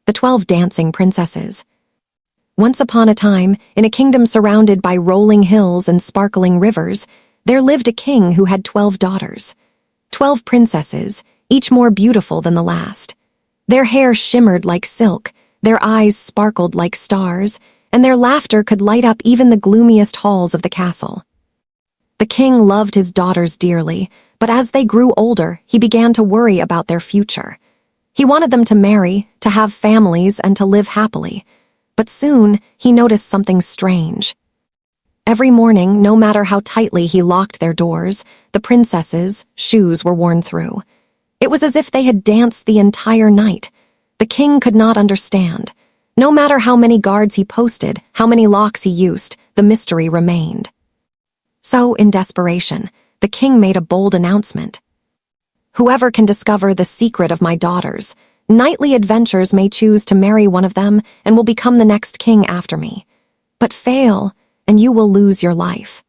The 12 Dancing Princesses. Once upon a time, in a kingdom surrounded by rolling hills and sparkling rivers, there lived a king who had 12 daughters. 12 princesses, each more beautiful than the last. Their hair shimmered like silk, their eyes sparkled like stars, and their laughter could light up even the gloomiest halls of the castle. The king loved his daughters dearly, but as they grew older, he began to worry about their future. He wanted them to marry, to have families, and to live happily. But soon, he noticed something strange. Every morning, no matter how tightly he locked their doors, the princesses' shoes were worn through. It was as if they had danced the entire night. The king could not understand. No matter how many guards he posted, how many locks he used, the mystery remained. So, in desperation, the king made a bold announcement. "Whoever can discover the secret of my daughters, nightly adventures may choose to marry one of them and will become the next king after me. But fail, and you will lose your life."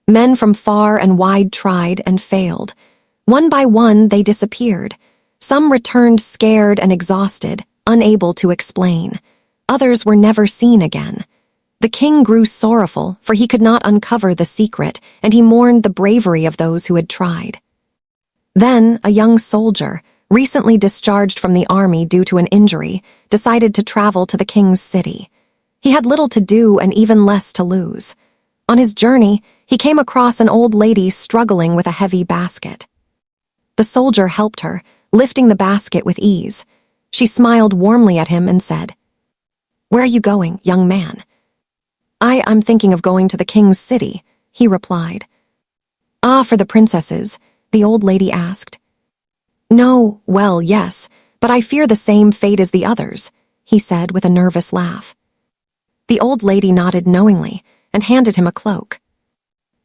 Men from far and wide tried and failed. One by one, they disappeared. Some returned scared and exhausted, unable to explain. Others were never seen again. The king grew sorrowful, for he could not uncover the secret, and he mourned the bravery of those who had tried. Then, a young soldier, recently discharged from the army due to an injury, decided to travel to the king's city. He had little to do and even less to lose. On his journey, he came across an old lady struggling with a heavy basket. The soldier helped her, lifting the basket with ease. She smiled warmly at him and said, "Where are you going, young man?" I'm thinking of going to the king's city," he replied. "Ah, for the princesses?" the old lady asked. "No, well, yes, but I fear the same fate as the others," he said with a nervous laugh. The old lady nodded knowingly and handed him a cloak.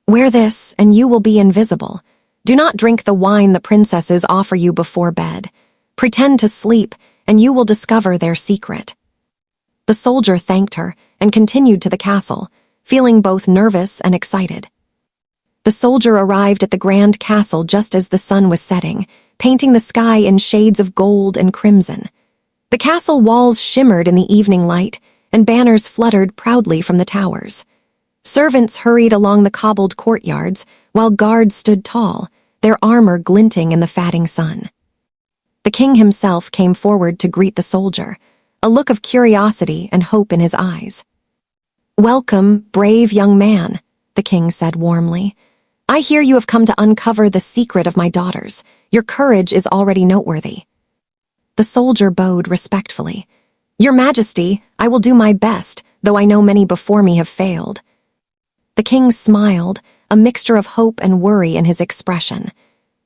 "Wear this, and you will be invisible. Do not drink the wine the princesses offer you before bed. Pretend to sleep, and you will discover their secret." The soldier thanked her and continued to the castle, feeling both nervous and excited. The soldier arrived at the grand castle just as the sun was setting, painting the sky in shades of gold and crimson. The castle walls shimmered in the evening light, and banners fluttered proudly from the towers. Servants hurried along the cobbled courtyards, while guards stood tall, their armor glinting in the fatting sun. The king himself came forward to greet the soldier, a look of curiosity and hope in his eyes. "Welcome, brave young man," the king said warmly. "I hear you have come to uncover the secret of my daughters. Your courage is already noteworthy." The soldier bowed respectfully. "Your Majesty, I will do my best, though I know many before me have failed." The king smiled, a mixture of hope and worry in his expression.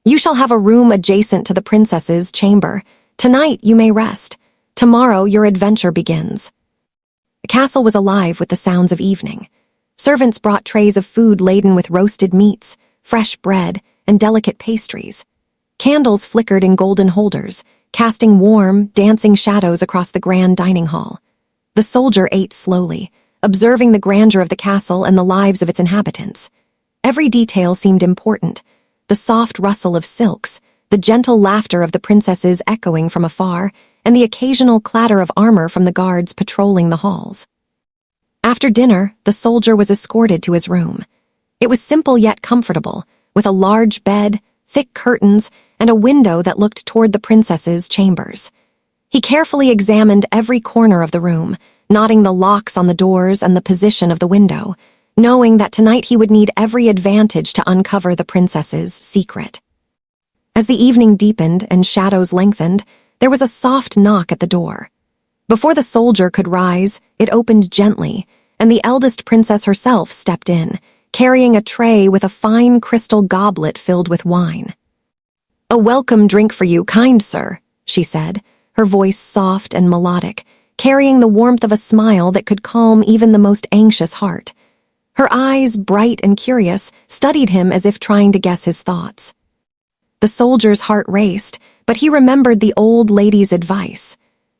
"You shall have a room adjacent to the princess's chamber. Tonight you may rest. Tomorrow your adventure begins." The castle was alive with the sounds of evening. Servants brought trays of food laden with roasted meats, fresh bread, and delicate pastries. Candles flickered in golden holders, casting warm, dancing shadows across the grand dining hall. The soldier ate slowly, observing the grandeur of the castle and the lives of its inhabitants. Every detail seemed important: the soft rustle of silks, the gentle laughter of the princesses echoing from afar, and the occasional clatter of armor from the guards patrolling the halls. After dinner, the soldier was escorted to his room. It was simple yet comfortable, with a large bed, thick curtains, and a window that looked toward the princesses' chambers. He carefully examined every corner of the room, noting the locks on the doors and the position of the window, knowing that tonight he would need every advantage to uncover the princess's secret. As the evening deepened and shadows lengthened, there was a soft knock at the door. Before the soldier could rise, it opened gently, and the eldest princess herself stepped in, carrying a tray with a fine crystal goblet filled with wine. "A welcome drink for you, kind sir," she said, her voice soft and melodic, carrying the warmth of a smile that could calm even the most anxious heart. Her eyes, bright and curious, studied him as if trying to guess his thoughts. The soldier's heart raced, but he remembered the old lady's advice.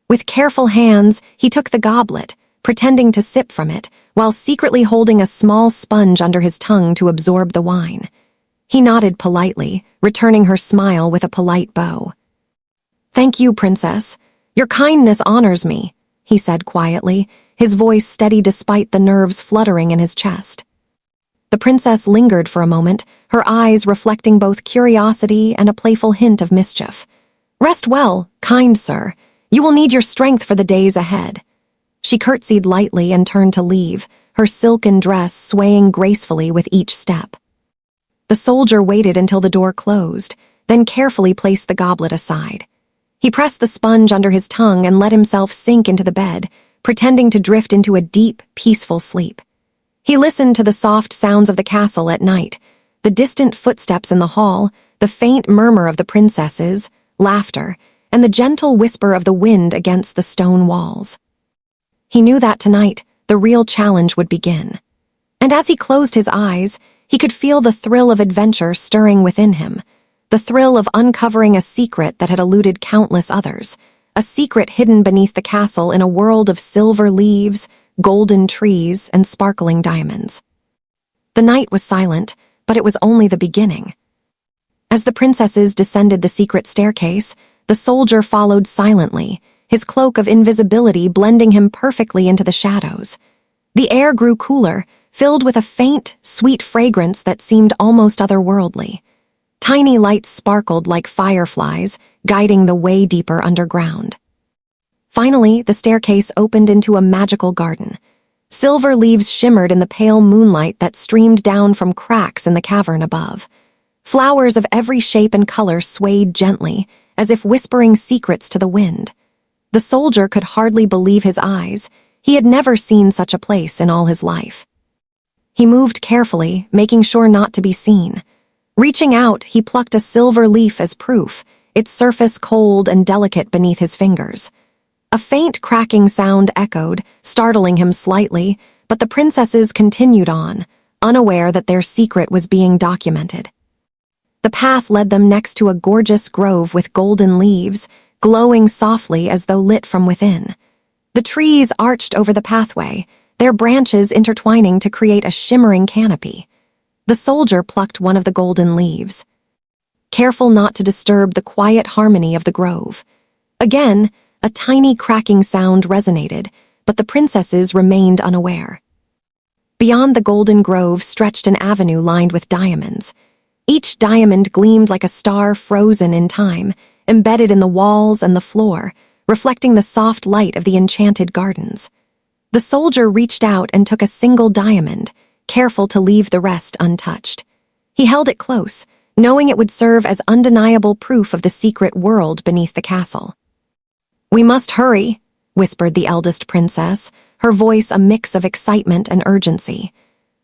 With careful hands, he took the goblet, pretending to sip from it, while secretly holding a small sponge under his tongue to absorb the wine. He nodded politely, returning her smile with a polite bow. "Thank you, princess. "Your kindness honors me," he said quietly, his voice steady despite the nerves fluttering in his chest. The princess lingered for a moment, her eyes reflecting both curiosity and a playful hint of mischief. "Rest well, kind sir. You will need your strength for the days ahead." She curtsied lightly and turned to leave, her silken dress swaying gracefully with each step. The soldier waited until the door closed, then carefully placed the goblet aside. He pressed the sponge under his tongue and let himself sink into the bed, pretending to drift into a deep, peaceful sleep. He listened to the soft sounds of the castle at night, the distant footsteps in the hall, the faint murmur of the princesses, laughter, and the gentle whisper of the wind against the stone walls. He knew that tonight, the real challenge would begin. And as he closed his eyes, he could feel the thrill of adventure stirring within him, the thrill of uncovering a secret that had eluded countless others, a secret hidden beneath the castle in a world of silver leaves, golden trees, and sparkling diamonds. The night was silent, but it was only the beginning. As the princesses descended the secret staircase, the soldier followed silently, his cloak of invisibility blending him perfectly into the shadows. The air grew cooler, filled with a faint, sweet fragrance that seemed almost otherworldly. Tiny lights sparkled like fireflies, guiding the way deeper underground. Finally, the staircase opened into a magical garden. Silver leaves shimmered in the pale moonlight that streamed down from cracks in the cavern above. Flowers of every shape and color swayed gently, as if whispering secrets to the wind. The soldier could hardly believe his eyes. He had never seen such a place in all his life. He moved carefully, making sure not to be seen. Reaching out, he plucked a silver leaf as proof, its surface cold and delicate beneath his fingers. A faint cracking sound echoed, startling him slightly, but the princesses continued on, unaware that their secret was being documented. The path led them next to a gorgeous grove with golden leaves, glowing softly as though lit from within. The trees arched over the pathway, their branches intertwining to create a shimmering canopy. The soldier plucked one of the golden leaves, careful not to disturb the quiet harmony of the grove. Again, a tiny cracking sound resonated, but the princesses remained unaware. Beyond the golden grove stretched an avenue lined with diamonds. Each diamond gleamed like a star frozen in time, embedded in the walls and the floor, reflecting the soft light of the enchanted gardens. The soldier reached out and took a single diamond, careful to leave the rest untouched. He held it close, knowing it would serve as undeniable proof of the secret world beneath the castle. "We must hurry," whispered the eldest princess, her voice a mix of excitement and urgency.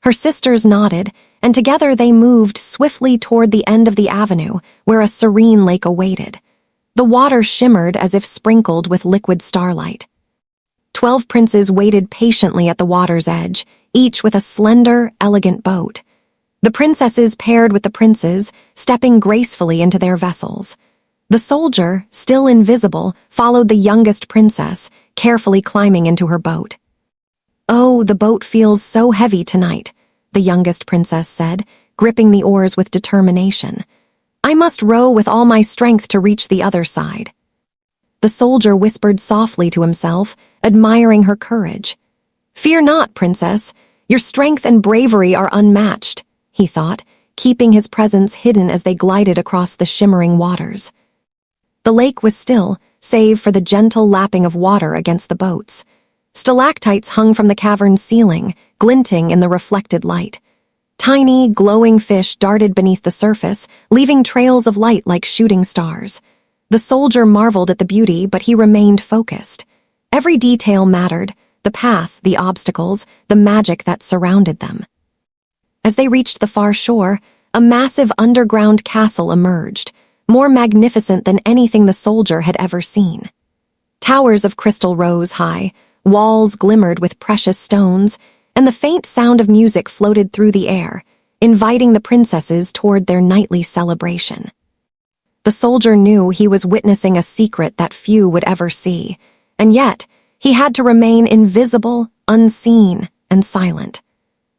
Her sisters nodded, and together they moved swiftly toward the end of the avenue, where a serene lake awaited. The water shimmered as if sprinkled with liquid starlight. 12 princes waited patiently at the water's edge, each with a slender, elegant boat. The princesses paired with the princes, stepping gracefully into their vessels. The soldier, still invisible, followed the youngest princess, carefully climbing into her boat. "Oh, the boat feels so heavy tonight," the youngest princess said, gripping the oars with determination. "I must row with all my strength to reach the other side." The soldier whispered softly to himself, admiring her courage. "Fear not, princess. Your strength and bravery are unmatched," he thought, keeping his presence hidden as they glided across the shimmering waters. The lake was still, save for the gentle lapping of water against the boats. Stalactites hung from the cavern's ceiling, glinting in the reflected light. Tiny, glowing fish darted beneath the surface, leaving trails of light like shooting stars. The soldier marveled at the beauty, but he remained focused. Every detail mattered, the path, the obstacles, the magic that surrounded them. As they reached the far shore, a massive underground castle emerged, more magnificent than anything the soldier had ever seen. Towers of crystal rose high, walls glimmered with precious stones, and the faint sound of music floated through the air, inviting the princesses toward their nightly celebration. The soldier knew he was witnessing a secret that few would ever see, and yet he had to remain invisible, unseen, and silent.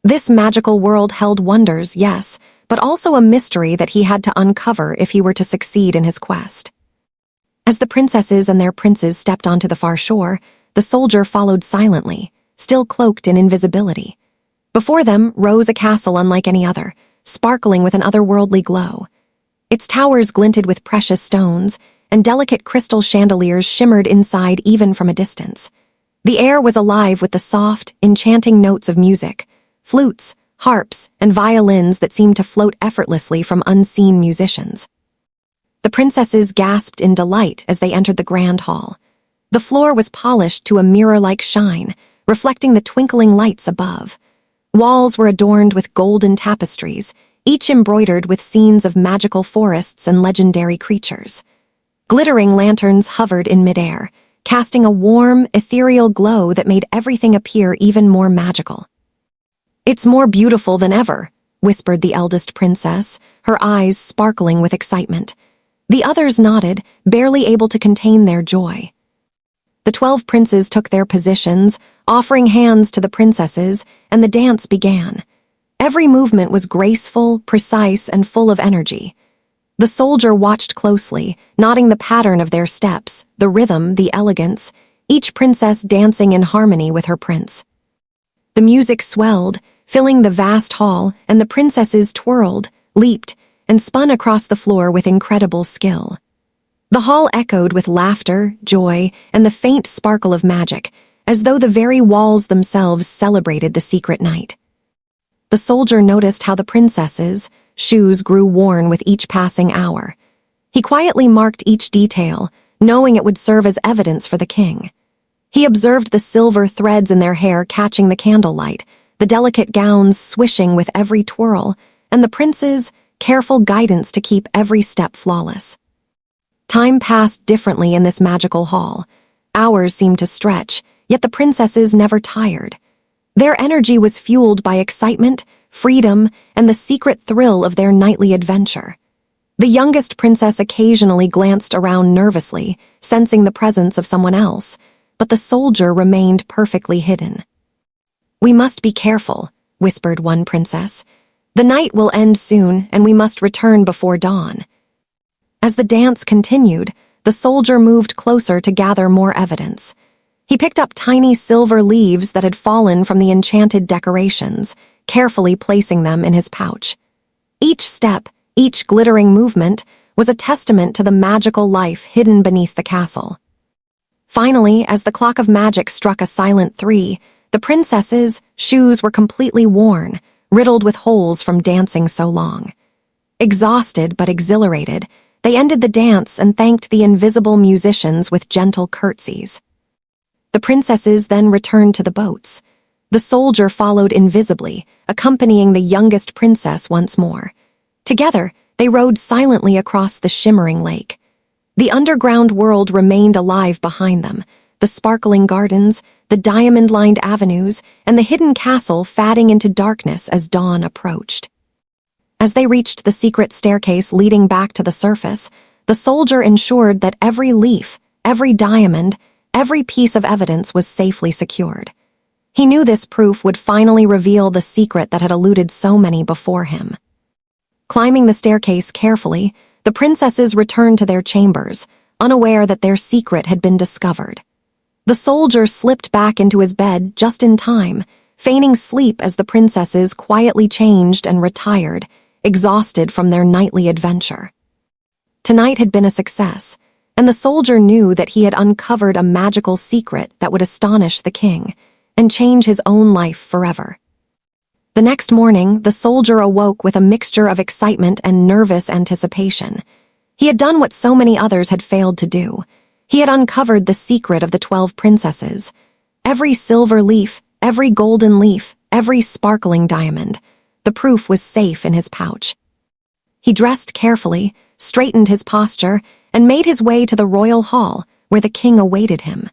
This magical world held wonders, yes, but also a mystery that he had to uncover if he were to succeed in his quest. As the princesses and their princes stepped onto the far shore, the soldier followed silently, still cloaked in invisibility. Before them rose a castle unlike any other, sparkling with an otherworldly glow. Its towers glinted with precious stones, and delicate crystal chandeliers shimmered inside even from a distance. The air was alive with the soft, enchanting notes of music, flutes, harps, and violins that seemed to float effortlessly from unseen musicians. The princesses gasped in delight as they entered the grand hall. The floor was polished to a mirror-like shine, reflecting the twinkling lights above. Walls were adorned with golden tapestries, each embroidered with scenes of magical forests and legendary creatures. Glittering lanterns hovered in midair, casting a warm, ethereal glow that made everything appear even more magical. "It's more beautiful than ever," whispered the eldest princess, her eyes sparkling with excitement. The others nodded, barely able to contain their joy. The 12 princes took their positions, offering hands to the princesses, and the dance began. Every movement was graceful, precise, and full of energy. The soldier watched closely, noting the pattern of their steps, the rhythm, the elegance, each princess dancing in harmony with her prince. The music swelled, filling the vast hall, and the princesses twirled, leaped, and spun across the floor with incredible skill. The hall echoed with laughter, joy, and the faint sparkle of magic, as though the very walls themselves celebrated the secret night. The soldier noticed how the princesses' shoes grew worn with each passing hour. He quietly marked each detail, knowing it would serve as evidence for the king. He observed the silver threads in their hair catching the candlelight, the delicate gowns swishing with every twirl, and the prince's careful guidance to keep every step flawless. Time passed differently in this magical hall. Hours seemed to stretch, yet the princesses never tired. Their energy was fueled by excitement, freedom, and the secret thrill of their nightly adventure. The youngest princess occasionally glanced around nervously, sensing the presence of someone else, but the soldier remained perfectly hidden. "We must be careful," whispered one princess. "The night will end soon, and we must return before dawn." As the dance continued, the soldier moved closer to gather more evidence. He picked up tiny silver leaves that had fallen from the enchanted decorations, carefully placing them in his pouch. Each step, each glittering movement, was a testament to the magical life hidden beneath the castle. Finally, as the clock of magic struck a silent 3, the princesses' shoes were completely worn, riddled with holes from dancing so long. Exhausted but exhilarated, they ended the dance and thanked the invisible musicians with gentle curtsies. The princesses then returned to the boats. The soldier followed invisibly, accompanying the youngest princess once more. Together, they rowed silently across the shimmering lake. The underground world remained alive behind them, the sparkling gardens, the diamond-lined avenues, and the hidden castle fading into darkness as dawn approached. As they reached the secret staircase leading back to the surface, the soldier ensured that every leaf, every diamond, every piece of evidence was safely secured. He knew this proof would finally reveal the secret that had eluded so many before him. Climbing the staircase carefully, the princesses returned to their chambers, unaware that their secret had been discovered. The soldier slipped back into his bed just in time, feigning sleep as the princesses quietly changed and retired, exhausted from their nightly adventure. Tonight had been a success, and the soldier knew that he had uncovered a magical secret that would astonish the king and change his own life forever. The next morning, the soldier awoke with a mixture of excitement and nervous anticipation. He had done what so many others had failed to do. He had uncovered the secret of the 12 princesses. Every silver leaf, every golden leaf, every sparkling diamond. The proof was safe in his pouch. He dressed carefully, straightened his posture, and made his way to the royal hall, where the king awaited him.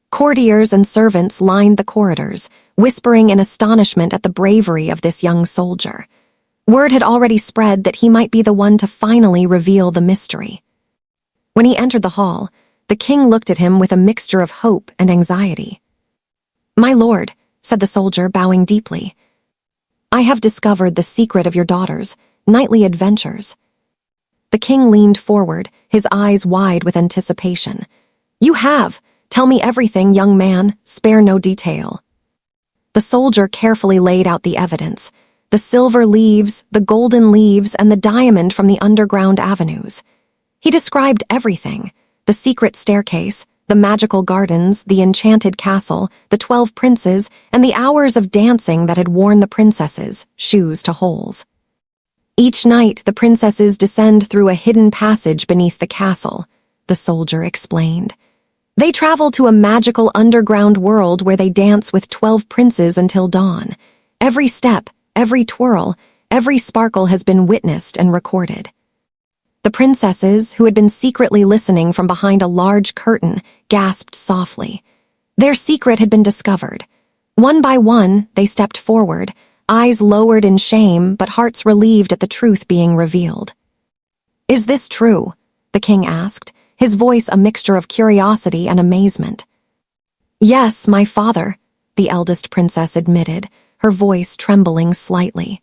Courtiers and servants lined the corridors, whispering in astonishment at the bravery of this young soldier. Word had already spread that he might be the one to finally reveal the mystery. When he entered the hall, the king looked at him with a mixture of hope and anxiety. "My lord," said the soldier, bowing deeply, "I have discovered the secret of your daughter's nightly adventures." The king leaned forward, his eyes wide with anticipation. "You have! Tell me everything, young man, spare no detail." The soldier carefully laid out the evidence: the silver leaves, the golden leaves, and the diamond from the underground avenues. He described everything: the secret staircase, the magical gardens, the enchanted castle, the 12 princes, and the hours of dancing that had worn the princesses' shoes to holes. Each night, the princesses descend through a hidden passage beneath the castle, the soldier explained. They travel to a magical underground world where they dance with 12 princes until dawn. Every step, every twirl, every sparkle has been witnessed and recorded. The princesses, who had been secretly listening from behind a large curtain, gasped softly. Their secret had been discovered. One by one, they stepped forward, eyes lowered in shame but hearts relieved at the truth being revealed. "Is this true?" the king asked, his voice a mixture of curiosity and amazement. "Yes, my father," the eldest princess admitted, her voice trembling slightly.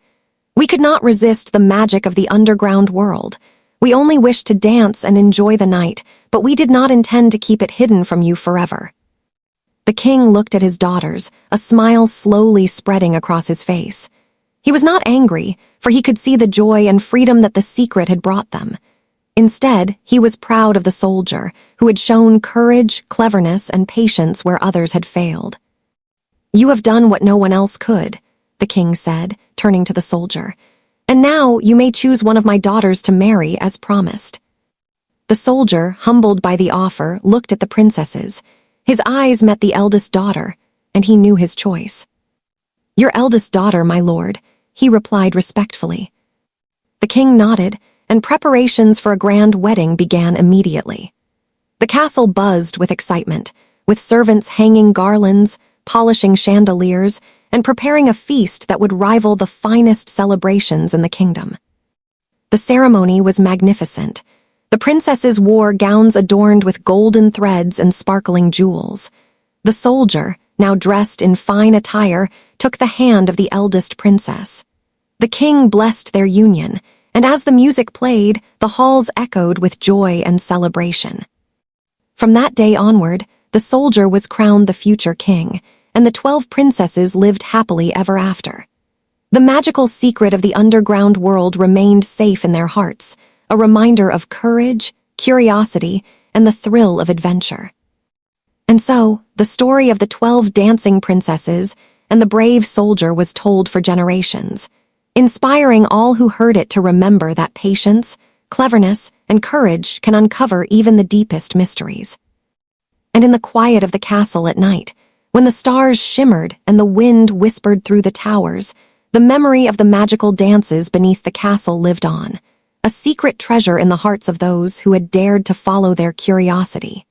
"We could not resist the magic of the underground world. We only wished to dance and enjoy the night, but we did not intend to keep it hidden from you forever." The king looked at his daughters, a smile slowly spreading across his face. He was not angry, for he could see the joy and freedom that the secret had brought them. Instead, he was proud of the soldier, who had shown courage, cleverness, and patience where others had failed. "You have done what no one else could," the king said, turning to the soldier. "And now you may choose one of my daughters to marry as promised." The soldier, humbled by the offer, looked at the princesses. His eyes met the eldest daughter, and he knew his choice. "Your eldest daughter, my lord," he replied respectfully. The king nodded, and preparations for a grand wedding began immediately. The castle buzzed with excitement, with servants hanging garlands, polishing chandeliers, and preparing a feast that would rival the finest celebrations in the kingdom. The ceremony was magnificent. The princesses wore gowns adorned with golden threads and sparkling jewels. The soldier, now dressed in fine attire, took the hand of the eldest princess. The king blessed their union, and as the music played, the halls echoed with joy and celebration. From that day onward, the soldier was crowned the future king, and the 12 princesses lived happily ever after. The magical secret of the underground world remained safe in their hearts, a reminder of courage, curiosity, and the thrill of adventure. And so, the story of the 12 dancing princesses and the brave soldier was told for generations, inspiring all who heard it to remember that patience, cleverness, and courage can uncover even the deepest mysteries. And in the quiet of the castle at night, when the stars shimmered and the wind whispered through the towers, the memory of the magical dances beneath the castle lived on, a secret treasure in the hearts of those who had dared to follow their curiosity.